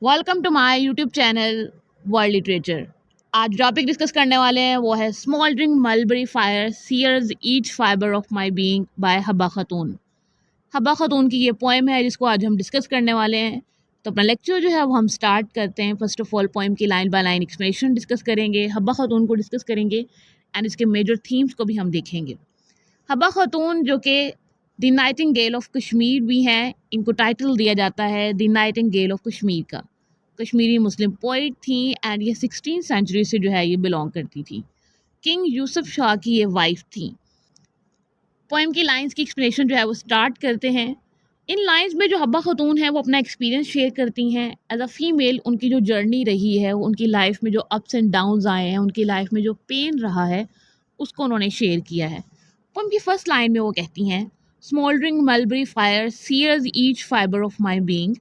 Welcome to my YouTube channel world literature. आज topic discuss करने वाले हैं वो है smouldering mulberry fire sears each fibre of my being by Habba Khatoon. Habba खातून की ये पोएम है जिसको आज हम डिस्कस करने वाले हैं। तो अपना लेक्चर जो है वो हम स्टार्ट करते हैं। फर्स्ट ऑफ ऑल पोएम की line by line explanation discuss करेंगे, हब्बा खातून को डिस्कस करेंगे एंड इसके मेजर थीम्स को भी हम देखेंगे। हब्बा खातून जो कि द नाइटिंगेल ऑफ कश्मीर भी हैं, इनको टाइटल दिया जाता है द नाइटिंगेल ऑफ कश्मीर का। कश्मीरी मुस्लिम पोइट थी एंड ये 16th सेंचुरी से जो है ये बिलोंग करती थी। किंग यूसुफ शाह की ये वाइफ थी। पोएम की लाइंस की एक्सप्लेनेशन जो है वो स्टार्ट करते हैं। इन लाइंस में जो हब्बा खातून है वो अपना एक्सपीरियंस शेयर करती हैं। एज अ फीमेल उनकी जो जर्नी रही है, उनकी लाइफ में जो अप्स एंड डाउन्स आए हैं, उनकी लाइफ में जो पेन रहा है, उसको उन्होंने शेयर किया है। पोएम की फर्स्ट लाइन में वो कहती हैं, smouldering mulberry fire sears each fibre of my being,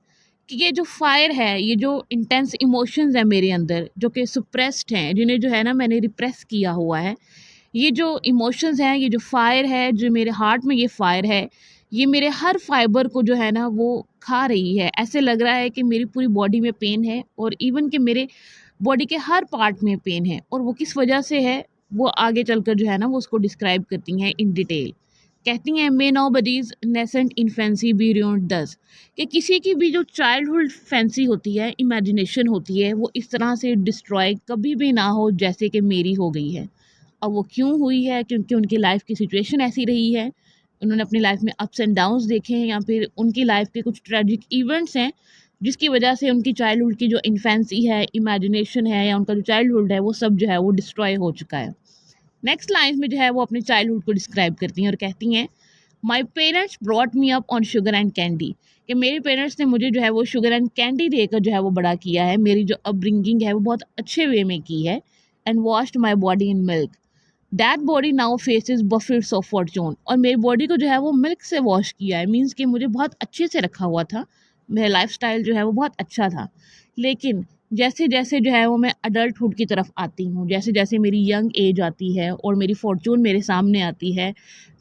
कि ये जो फायर है, ये जो इंटेंस इमोशंस है मेरे अंदर जो कि सुप्रेस्ड हैं, जिन्हें जो है ना मैंने रिप्रेस किया हुआ है, ये जो इमोशंस हैं, ये जो फायर है, जो मेरे हार्ट में ये फायर है, ये मेरे हर फाइबर को जो है ना वो खा रही है। ऐसे लग रहा है कि मेरी पूरी बॉडी में पेन है और इवन कि मेरे बॉडी के हर पार्ट में पेन है। और वो किस वजह से है वो आगे चलकर जो है ना वो उसको डिस्क्राइब करती हैं इन डिटेल। कहती हैं, may nobody's nascent infancy be ruined thus, कि किसी की भी जो चाइल्डहुड फैंसी होती है, इमेजिनेशन होती है, वो इस तरह से डिस्ट्रॉय कभी भी ना हो जैसे कि मेरी हो गई है। अब वो क्यों हुई है? क्योंकि उनकी लाइफ की सिचुएशन ऐसी रही है, उन्होंने अपनी लाइफ में अप्स एंड डाउन्स देखे हैं, या फिर उनकी लाइफ के कुछ ट्रेजिक इवेंट्स हैं जिसकी वजह से उनकी चाइल्डहुड की जो इन्फेंसी है, इमेजिनेशन है, या उनका जो चाइल्डहुड है वो सब जो है वो डिस्ट्रॉय हो चुका है। नेक्स्ट लाइन में जो है वो अपने चाइल्डहुड को डिस्क्राइब करती हैं और कहती हैं, my parents brought me up on sugar and candy, कि मेरे पेरेंट्स ने मुझे जो है वो शुगर एंड कैंडी देकर जो है वो बड़ा किया है। मेरी जो अपब्रिंगिंग है वो बहुत अच्छे वे में की है। And washed my body in milk, that body now faces buffets of fortune, और मेरी बॉडी को जो है वो मिल्क से वॉश किया है। मीन्स कि मुझे बहुत अच्छे से रखा हुआ था, मेरा लाइफस्टाइल जो है वो बहुत अच्छा था। लेकिन जैसे जैसे जो है वो मैं अडल्टहुड की तरफ आती हूँ, जैसे जैसे मेरी यंग एज आती है और मेरी फॉर्चून मेरे सामने आती है,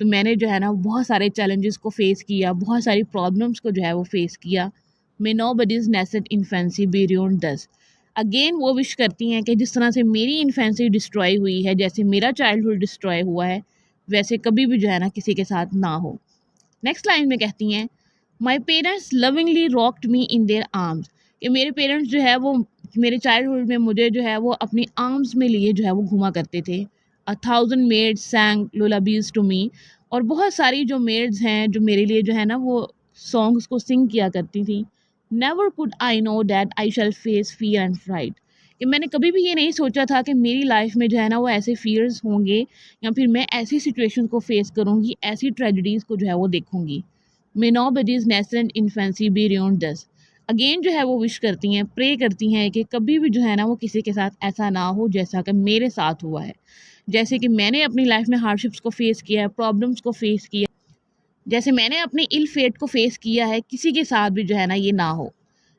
तो मैंने जो है ना बहुत सारे चैलेंजेस को फेस किया, बहुत सारी प्रॉब्लम्स को जो है वो फेस किया। May nobody's nascent infancy be ruined thus, again वो विश करती हैं कि जिस तरह से मेरी इन्फेंसी डिस्ट्रॉय हुई है, जैसे मेरा चाइल्डहुड डिस्ट्रॉय हुआ है, वैसे कभी भी जो है ना किसी के साथ ना हो। नेक्स्ट लाइन में कहती हैं, my parents lovingly rocked me in their arms, कि मेरे पेरेंट्स जो है वो मेरे चाइल्डहुड में मुझे जो है वो अपनी आर्म्स में लिए जो है वो घुमा करते थे। A thousand maids sang lullabies to me, और बहुत सारी जो मेड्स हैं जो मेरे लिए जो है ना वो सॉन्ग्स को सिंग किया करती थी। Never could I know that I shall face fear and fright, कि मैंने कभी भी ये नहीं सोचा था कि मेरी लाइफ में जो है ना वो ऐसे फियर्स होंगे, या फिर मैं ऐसी सिचुएशन को फेस करूँगी, ऐसी ट्रेजिडीज़ को जो है वो देखूँगी। May nobody's nascent infancy be ruined thus, again जो है वो विश करती हैं, प्रे करती हैं कि कभी भी जो है ना वो किसी के साथ ऐसा ना हो जैसा कि मेरे साथ हुआ है। जैसे कि मैंने अपनी लाइफ में हार्डशिप्स को फेस किया है, प्रॉब्लम्स को फेस किया, जैसे मैंने अपने इल फेट को फेस किया है, किसी के साथ भी जो है ना ये ना हो।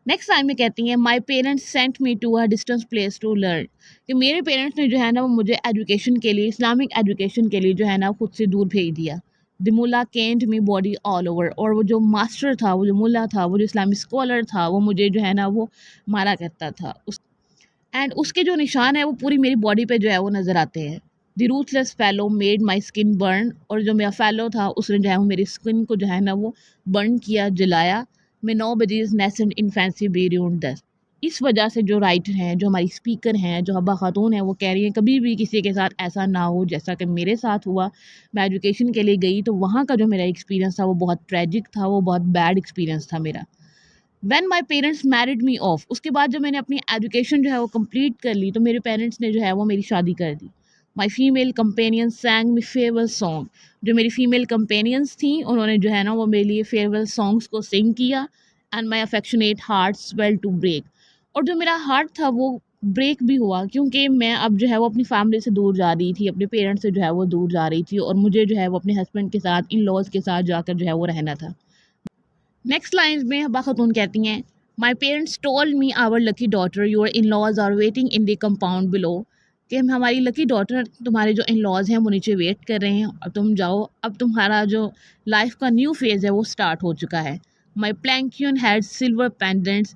नेक्स्ट लाइन में कहती हैं, my parents sent me to a distance place to learn, कि मेरे पेरेंट्स ने जो है ना वो मुझे एजुकेशन के लिए, इस्लामिक एजुकेशन के लिए जो है ना खुद से दूर भेज दिया। The mullah caned me body all over, और वो जो मास्टर था, वो जो मुल्ला था, वो जो इस्लामिक स्कॉलर था, वो मुझे जो है ना वो मारा करता था। एंड उसके जो निशान है वो पूरी मेरी बॉडी पे जो है वो नज़र आते हैं। The ruthless fellow made my skin burn, और जो मेरा फैलो था उसने जो है वो मेरी स्किन को जो है ना वो बर्न किया, जलाया। May nobody's nascent infancy be ruined thus, इस वजह से जो राइटर हैं, जो हमारी स्पीकर हैं, जो हब्बा खातून हैं, वो कह रही हैं कभी भी किसी के साथ ऐसा ना हो जैसा कि मेरे साथ हुआ। मैं एजुकेशन के लिए गई तो वहाँ का जो मेरा एक्सपीरियंस था वो बहुत ट्रेजिक था, वो बहुत बैड एक्सपीरियंस था मेरा। When my parents married me of, उसके बाद जब मैंने अपनी एजुकेशन जो है वो कंप्लीट कर ली तो मेरे पेरेंट्स ने जो है वो मेरी शादी कर दी। My female companion sang me farewell song, जो मेरी फीमेल कंपेनियंस थी उन्होंने जो है ना वो मेरे लिए फेयरवेल सॉन्ग्स को सिंग किया। And my affectionate heart swell to break, और जो मेरा हार्ट था वो ब्रेक भी हुआ, क्योंकि मैं अब जो है वो अपनी फैमिली से दूर जा रही थी, अपने पेरेंट्स से जो है वो दूर जा रही थी, और मुझे जो है वो अपने हस्बैंड के साथ, इन लॉज के साथ जाकर जो है वो रहना था। नेक्स्ट लाइन्स में हब्बा खातून कहती हैं, my parents told me our lucky daughter your in laws are waiting in the compound below, कि हम हमारी लकी डॉटर, तुम्हारे जो इन लॉज हैं वो नीचे वेट कर रहे हैं, अब तुम जाओ, अब तुम्हारा जो लाइफ का न्यू फेज़ है वो स्टार्ट हो चुका है। My palanquin had silver pendants,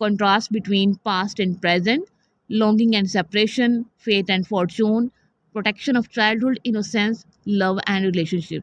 contrast between past and present, longing and separation, fate and fortune, protection of childhood innocence, love and relationship.